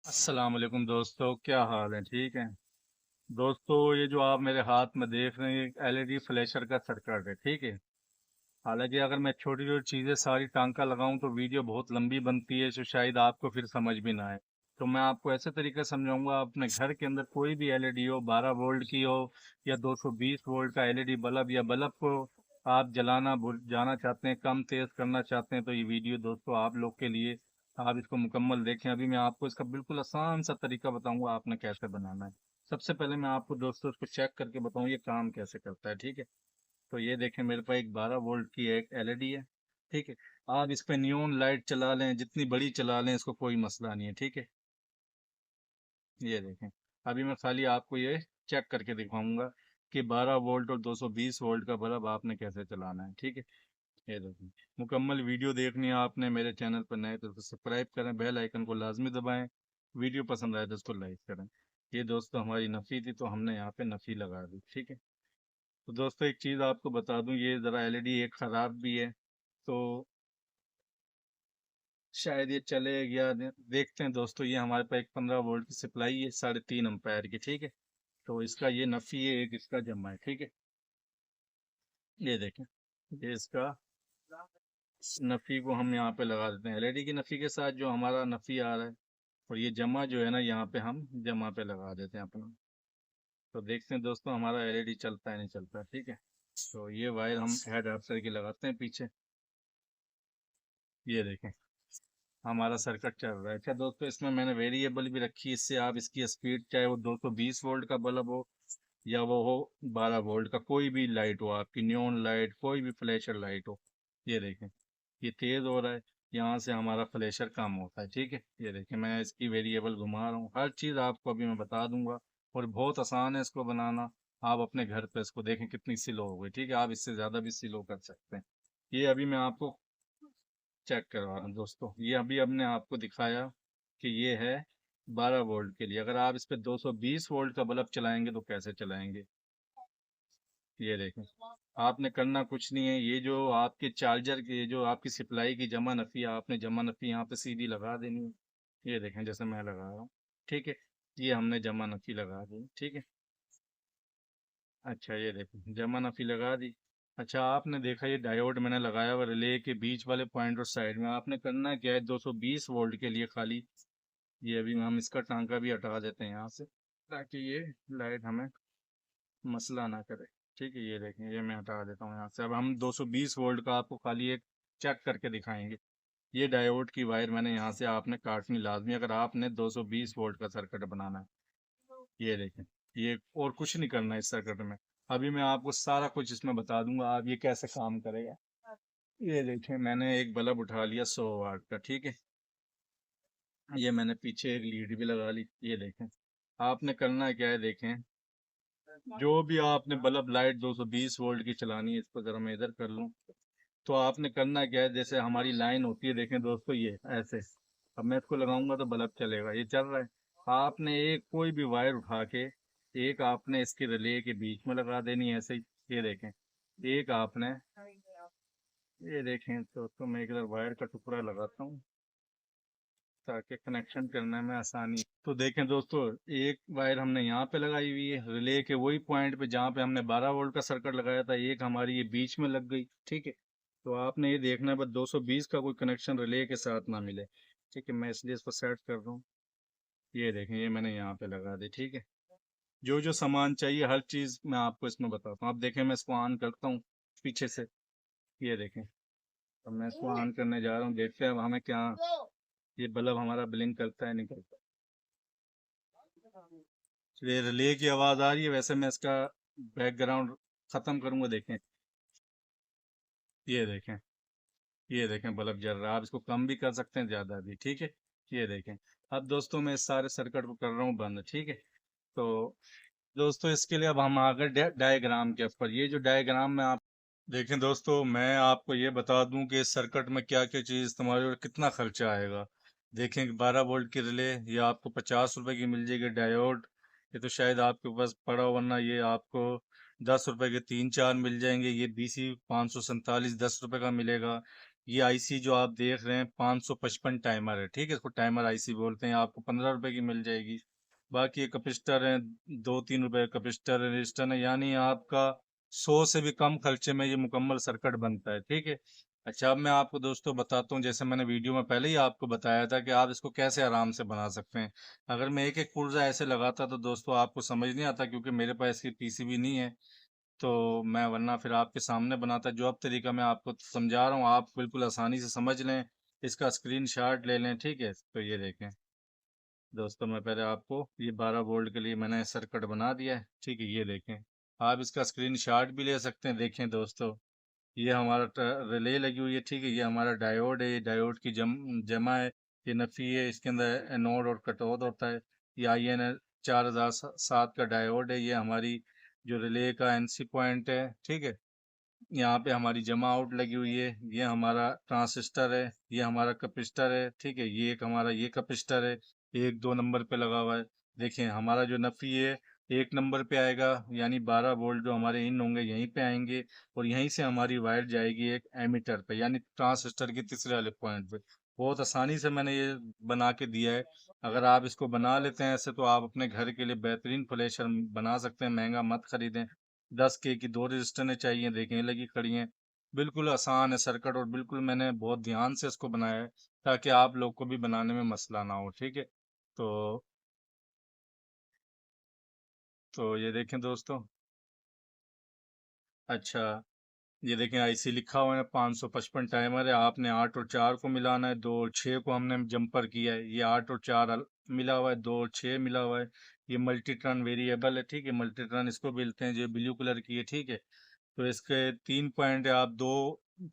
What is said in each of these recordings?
अस्सलाम वालेकुम दोस्तों, क्या हाल है? ठीक है दोस्तों। ये जो आप मेरे हाथ में देख रहे हैं, एक एलईडी फ्लैशर का सर्किट है। ठीक है। हालांकि अगर मैं छोटी छोटी चीज़ें सारी टांका लगाऊं तो वीडियो बहुत लंबी बनती है, जो शायद आपको फिर समझ भी ना आए। तो मैं आपको ऐसे तरीके से समझाऊंगा। अपने घर के अंदर कोई भी एलईडी हो, 12 वोल्ट की हो या 220 वोल्ट का एलईडी बल्ब, या बल्ब को आप जलाना भूल जाना चाहते हैं, कम तेज करना चाहते हैं, तो ये वीडियो दोस्तों आप लोग के लिए। आप इसको मुकम्मल देखें। अभी मैं आपको इसका बिल्कुल आसान सा तरीका बताऊंगा आपने कैसे बनाना है। सबसे पहले मैं आपको दोस्तों इसको चेक करके बताऊं ये काम कैसे करता है। ठीक है। तो ये देखें, मेरे पास एक 12 वोल्ट की एक एलईडी है। ठीक है। आप इस पे नियॉन लाइट चला लें, जितनी बड़ी चला लें, इसको कोई मसला नहीं है। ठीक है। ये देखें, अभी मैं खाली आपको ये चेक करके दिखाऊंगा कि 12 वोल्ट और 220 वोल्ट का बल्ब आपने कैसे चलाना है। ठीक है। ये देखें, मुकम्मल वीडियो देखनी है आपने। मेरे चैनल पर नए तो सब्सक्राइब करें, बेल आइकन को लाजमी दबाएं। वीडियो पसंद आए तो इसको लाइक करें। ये दोस्तों हमारी नफ़ी थी, तो हमने यहाँ पे नफ़ी लगा दी। ठीक है। तो दोस्तों एक चीज़ आपको बता दूं, ये ज़रा एलईडी एक ख़राब भी है। तो शायद ये चले या देखते हैं दोस्तों। ये हमारे पास एक 15 वोल्ट की सप्लाई है, 3.5 एम्पायर की। ठीक है। तो इसका ये नफ़ी है, एक इसका जमा है। ठीक है। ये देखें, ये इसका नफ़ी को हम यहाँ पे लगा देते हैं, एलईडी की नफ़ी के साथ जो हमारा नफ़ी आ रहा है। और ये जमा जो है ना, यहाँ पे हम जमा पे लगा देते हैं अपना। तो देखते हैं दोस्तों हमारा एलईडी चलता है नहीं चलता है। ठीक है। तो ये वायर हम हेड अडाप्टर की लगाते हैं पीछे। ये देखें, हमारा सर्किट चल रहा है। अच्छा दोस्तों, इसमें मैंने वेरिएबल भी रखी है। इससे आप इसकी स्पीड, चाहे वो 220 वोल्ट का बल्ब हो या वो हो 12 वोल्ट का, कोई भी लाइट हो, आपकी नियॉन लाइट, कोई भी फ्लैशर लाइट हो। ये देखें, ये तेज़ हो रहा है, यहाँ से हमारा फ्लैशर कम होता है। ठीक है। ये देखें, मैं इसकी वेरिएबल घुमा रहा हूँ, हर चीज़ आपको अभी मैं बता दूंगा। और बहुत आसान है इसको बनाना। आप अपने घर पे इसको देखें कितनी स्लो हो गई। ठीक है। आप इससे ज़्यादा भी स्लो कर सकते हैं। ये अभी मैं आपको चेक करवा रहा हूँ दोस्तों। ये अभी हमने आपको दिखाया कि ये है 12 वोल्ट के लिए। अगर आप इस पे 220 वोल्ट का बल्ब चलाएंगे तो कैसे चलाएंगे। ये देखें, आपने करना कुछ नहीं है। ये जो आपके चार्जर की, ये जो आपकी सप्लाई की जमा नफ़ी है, आपने जमा नफ़ी यहाँ पे सीधी लगा देनी है। ये देखें, जैसे मैं लगा रहा हूँ। ठीक है। ये हमने जमा नफ़ी लगा दी। ठीक है। अच्छा, ये देखो जमा नफ़ी लगा दी। अच्छा, आपने देखा ये डायोड मैंने लगाया हुआ रिले के बीच वाले पॉइंट और साइड में। आपने करना क्या है, 220 वोल्ट के लिए खाली ये अभी हम इसका टांका भी हटा देते हैं यहाँ से, ताकि ये लाइट हमें मसला ना करे। ठीक है। ये देखें, ये मैं हटा देता हूँ यहाँ से। अब हम 220 वोल्ट का आपको खाली एक चेक करके दिखाएंगे। ये डायोड की वायर मैंने यहाँ से आपने काटनी लाजमी, अगर आपने 220 वोल्ट का सर्किट बनाना है। ये देखें, ये और कुछ नहीं करना है इस सर्किट में। अभी मैं आपको सारा कुछ इसमें बता दूंगा आप ये कैसे काम करेगा। ये देखें, मैंने एक बल्ब उठा लिया 100 वाट का। ठीक है। ये मैंने पीछे एक लीड भी लगा ली। ये देखें, आपने करना क्या है, देखें, जो भी आपने बल्ब लाइट 220 वोल्ट की चलानी है, इसको जरा मैं इधर कर लूँ। तो आपने करना क्या है, जैसे हमारी लाइन होती है, देखें दोस्तों, ये ऐसे। अब मैं इसको लगाऊंगा तो बल्ब चलेगा, ये चल रहा है। आपने एक कोई भी वायर उठा के एक आपने इसके रिले के बीच में लगा देनी है, ऐसे ही। ये देखें, एक आपने, ये देखें दोस्तों, मैं इधर वायर का टुकड़ा लगाता हूँ ताकि कनेक्शन करने में आसानी। तो देखें दोस्तों, एक वायर हमने यहाँ पे लगाई हुई है रिले के वही पॉइंट पे जहाँ पे हमने 12 वोल्ट का सर्किट लगाया था। एक हमारी ये बीच में लग गई। ठीक है। तो आपने ये देखना है बस 220 का कोई कनेक्शन रिले के साथ ना मिले। ठीक है। मैं इसलिए इसको सेट कर रहा हूँ। ये देखें, ये मैंने यहाँ पे लगा दी। ठीक है। जो जो सामान चाहिए हर चीज़ मैं आपको इसमें बताता हूँ। अब देखें, मैं इसको ऑन करता हूँ पीछे से। ये देखें, तो मैं इसको ऑन करने जा रहा हूँ, देखते हैं अब हमें क्या, ये बल्ब हमारा ब्लिंक करता है नहीं करता। ये रिले की आवाज़ आ रही है, वैसे मैं इसका बैकग्राउंड ख़त्म करूँगा। देखें, ये देखें, ये देखें बल्ब जल रहा है। आप इसको कम भी कर सकते हैं, ज़्यादा भी। ठीक है। ये देखें। अब दोस्तों मैं इस सारे सर्किट को कर रहा हूँ बंद। ठीक है। तो दोस्तों इसके लिए अब हम आ गए डायग्राम के ऊपर। ये जो डायग्राम में आप देखें दोस्तों, मैं आपको ये बता दूं कि इस सर्किट में क्या क्या चीज़ इस्तेमाल और कितना खर्चा आएगा। देखें कि 12 वोल्ट की रिले ये आपको 50 रुपए की मिल जाएगी। डायोड ये तो शायद आपके पास पड़ा हो, वरना ये आपको 10 रुपए के 3-4 मिल जाएंगे। ये BC 547 10 रुपए का मिलेगा। ये आईसी जो आप देख रहे हैं 555 टाइमर है, ठीक है, इसको टाइमर आईसी बोलते हैं। आपको 15 रुपए की मिल जाएगी। बाकी ये कपिस्टर है, 2-3 रुपए कपिस्टर रजिस्टर है, यानी आपका 100 से भी कम खर्चे में ये मुकम्मल सर्किट बनता है, ठीक है। अच्छा, अब मैं आपको दोस्तों बताता हूँ, जैसे मैंने वीडियो में पहले ही आपको बताया था कि आप इसको कैसे आराम से बना सकते हैं। अगर मैं एक एक पुर्जा ऐसे लगाता तो दोस्तों आपको समझ नहीं आता, क्योंकि मेरे पास इसकी पीसीबी नहीं है। तो मैं वरना फिर आपके सामने बनाता। जो अब तरीका मैं आपको समझा रहा हूँ, आप बिल्कुल आसानी से समझ लें, इसका स्क्रीनशॉट ले लें, ठीक है। तो ये देखें दोस्तों, मैं पहले आपको ये 12 वोल्ट के लिए मैंने सर्किट बना दिया है, ठीक है। ये देखें, आप इसका स्क्रीनशॉट भी ले सकते हैं। देखें दोस्तों, ये हमारा रिले लगी हुई है, ठीक है। ये हमारा डायोड है, ये डायोड की जमा है। ये नफ़ी है, इसके अंदर एनोड और कैथोड होता है। ये IN 4007 का डायोड है। ये हमारी जो रिले का NC पॉइंट है, ठीक है। यहाँ पे हमारी जमा आउट लगी हुई है। ये हमारा ट्रांसिस्टर है, ये हमारा कैपेसिटर है, ठीक है। ये एक हमारा ये कैपेसिटर है, 1-2 नंबर पे लगा हुआ है। देखें, हमारा जो नफ़ी है 1 नंबर पे आएगा, यानी 12 वोल्ट जो हमारे इन होंगे यहीं पे आएंगे। और यहीं से हमारी वायर जाएगी एक एमीटर पे, यानी ट्रांसिस्टर के तीसरे वाले पॉइंट पे। बहुत आसानी से मैंने ये बना के दिया है। अगर आप इसको बना लेते हैं ऐसे, तो आप अपने घर के लिए बेहतरीन फ्लैशर बना सकते हैं। महंगा मत खरीदें। 10K की 2 रजिस्टरें चाहिए, देखें ये लगी खड़ी हैं। बिल्कुल आसान है सर्किट, और बिल्कुल मैंने बहुत ध्यान से इसको बनाया है, ताकि आप लोग को भी बनाने में मसला ना हो, ठीक है। तो ये देखें दोस्तों। अच्छा, ये देखें आईसी लिखा हुआ है, 555 टाइमर है। आपने 8 और 4 को मिलाना है, 2 और 6 को हमने जंपर किया है। ये 8 और 4 मिला हुआ है, 2 और 6 मिला हुआ है। ये मल्टी टर्न वेरिएबल है, ठीक है। मल्टी टर्न इसको बोलते हैं, जो ब्लू कलर की है, ठीक है। तो इसके 3 पॉइंट है। आप दो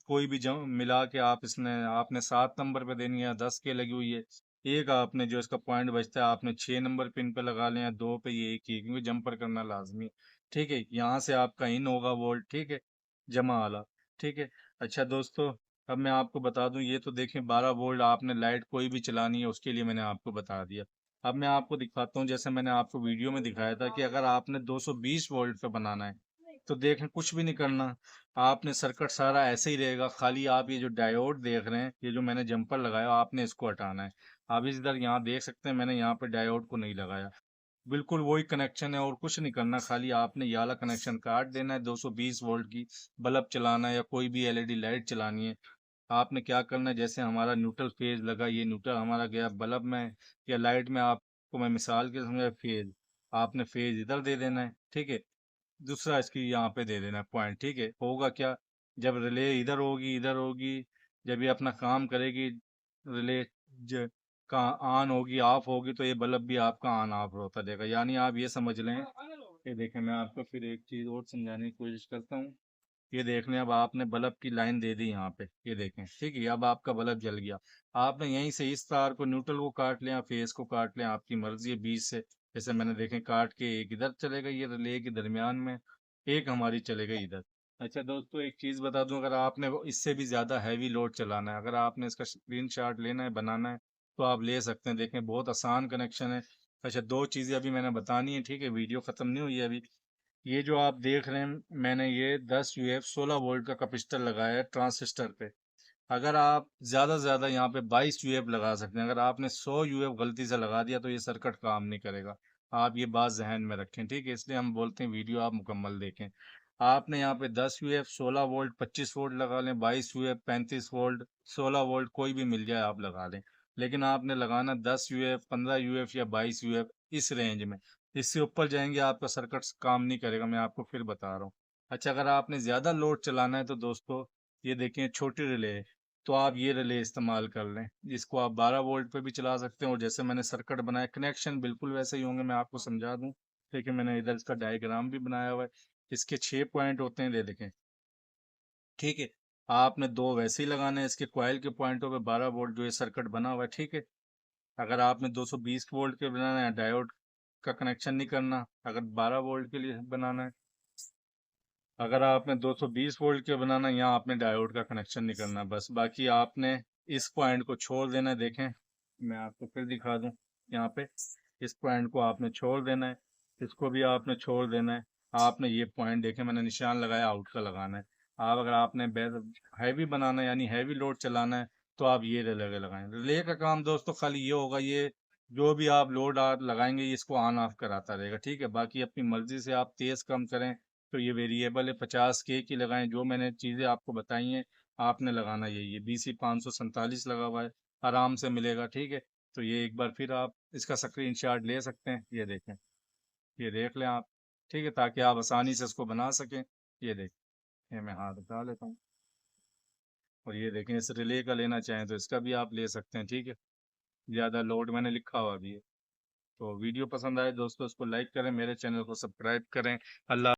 कोई भी जम मिला के आप इसने आपने 7 नंबर पे देनी है, 10K लगी हुई है। एक आपने जो इसका पॉइंट बचता है, आपने 6 नंबर पिन पे लगा लें, या 2 पे, ये एक ही, क्योंकि जंपर करना लाजमी है, ठीक है। यहाँ से आपका इन होगा वोल्ट, ठीक है, जमा वाला, ठीक है। अच्छा दोस्तों, अब मैं आपको बता दूं, ये तो देखें 12 वोल्ट, आपने लाइट कोई भी चलानी है उसके लिए मैंने आपको बता दिया। अब मैं आपको दिखाता हूँ, जैसे मैंने आपको वीडियो में दिखाया था कि अगर आपने 220 वोल्ट पे बनाना है, तो देखें कुछ भी नहीं करना। आपने सर्किट सारा ऐसे ही रहेगा, खाली आप ये जो डायोड देख रहे हैं, ये जो मैंने जंपर लगाया, आपने इसको हटाना है। आप इधर यहाँ देख सकते हैं, मैंने यहाँ पे डायोड को नहीं लगाया। बिल्कुल वही कनेक्शन है, और कुछ नहीं करना। खाली आपने ये वाला कनेक्शन काट देना है। 220 वोल्ट की बल्ब चलाना है, या कोई भी LED लाइट चलानी है, आपने क्या करना है, जैसे हमारा न्यूट्रल फेज लगा, ये न्यूट्रल हमारा गया बल्ब में या लाइट में। आपको मैं मिसाल के समझा, फेज, आपने फेज इधर दे देना है, ठीक है। दूसरा इसकी यहाँ पे दे देना पॉइंट, ठीक है। होगा क्या, जब रिले इधर होगी, जब ये अपना काम करेगी, रिले ज का ऑन होगी ऑफ होगी, तो ये बल्ब भी आपका ऑन ऑफ होता रहेगा। यानी आप ये समझ लें, ये देखें, मैं आपको फिर एक चीज़ और समझाने की कोशिश करता हूँ। ये देख लें, अब आपने बल्ब की लाइन दे दी यहाँ पे, ये देखें, ठीक है। अब आपका बल्ब जल गया। आपने यहीं से इस तार को, न्यूट्रल को काट लें या फेस को काट लें, आपकी मर्जी है, बीच से। जैसे मैंने देखें काट के, एक इधर चलेगा ये रिले के दरमियान में, एक हमारी चलेगा इधर। अच्छा दोस्तों, एक चीज़ बता दूं, अगर आपने इससे भी ज़्यादा हैवी लोड चलाना है, अगर आपने इसका स्क्रीनशॉट लेना है, बनाना है, तो आप ले सकते हैं। देखें बहुत आसान कनेक्शन है। अच्छा, दो चीज़ें अभी मैंने बतानी है, ठीक है। वीडियो ख़त्म नहीं हुई है अभी। ये जो आप देख रहे हैं, मैंने ये 10 UF 16 वोल्ट का कैपेसिटर लगाया है ट्रांसिस्टर पे। अगर आप ज़्यादा से ज़्यादा यहाँ पे 22 UF लगा सकते हैं। अगर आपने 100 UF गलती से लगा दिया, तो ये सर्किट काम नहीं करेगा। आप ये बात जहन में रखें, ठीक है। इसलिए हम बोलते हैं वीडियो आप मुकम्मल देखें। आपने यहाँ पे 10 UF 16 वोल्ट 25 वोल्ट लगा लें, 22 UF 35 वोल्ट 16 वोल्ट कोई भी मिल जाए आप लगा लें। लेकिन आपने लगाना 10 UF 15 UF या 22 UF, इस रेंज में। इससे ऊपर जाएंगे आपका सर्किट काम नहीं करेगा, मैं आपको फिर बता रहा हूँ। अच्छा, अगर आपने ज़्यादा लोड चलाना है, तो दोस्तों ये देखें छोटी रिले है, तो आप ये रिले इस्तेमाल कर लें। इसको आप 12 वोल्ट पे भी चला सकते हैं, और जैसे मैंने सर्किट बनाया, कनेक्शन बिल्कुल वैसे ही होंगे, मैं आपको समझा दूं। देखिए, मैंने इधर इसका डायग्राम भी बनाया हुआ है। इसके 6 पॉइंट होते हैं, ये देखें, ठीक है। आपने दो वैसे ही लगाने हैं, इसके कॉइल के पॉइंटों पे 12 वोल्ट जो ये सर्किट बना हुआ है, ठीक है। अगर आपने 220 वोल्ट के बनाना है, डायोड का कनेक्शन नहीं करना। अगर 12 वोल्ट के लिए बनाना है, अगर आपने 220 वोल्ट के बनाना है, यहाँ आपने डायोड का कनेक्शन नहीं करना, बस। बाकी आपने इस पॉइंट को छोड़ देना है। देखें, मैं आपको फिर दिखा दूं, यहाँ पे इस पॉइंट को आपने छोड़ देना है, इसको भी आपने छोड़ देना है। आपने ये पॉइंट देखें, मैंने निशान लगाया, आउट का लगाना है। आप अगर आपने हैवी बनाना है यानी हैवी लोड चलाना है तो आप ये रिले लगाएं। रिले का काम दोस्तों खाली ये होगा, ये जो भी आप लोड लगाएंगे ये इसको ऑन ऑफ कराता रहेगा, ठीक है। बाकी अपनी मर्जी से आप तेज़ कम करें, तो ये वेरिएबल है, 50K की लगाएं। जो मैंने चीज़ें आपको बताई हैं आपने लगाना यही है। BC 547 लगा हुआ है, आराम से मिलेगा, ठीक है। तो ये एक बार फिर आप इसका स्क्रीनशॉट ले सकते हैं, ये देखें, ये देख लें आप, ठीक है, ताकि आप आसानी से इसको बना सकें। ये देखें, ये मैं हाथ उठा लेता हूँ, और ये देखें, इस रिले का लेना चाहें तो इसका भी आप ले सकते हैं, ठीक है। ज़्यादा लोड मैंने लिखा हुआ भी है। तो वीडियो पसंद आए दोस्तों, इसको लाइक करें, मेरे चैनल को सब्सक्राइब करें। अल्लाह।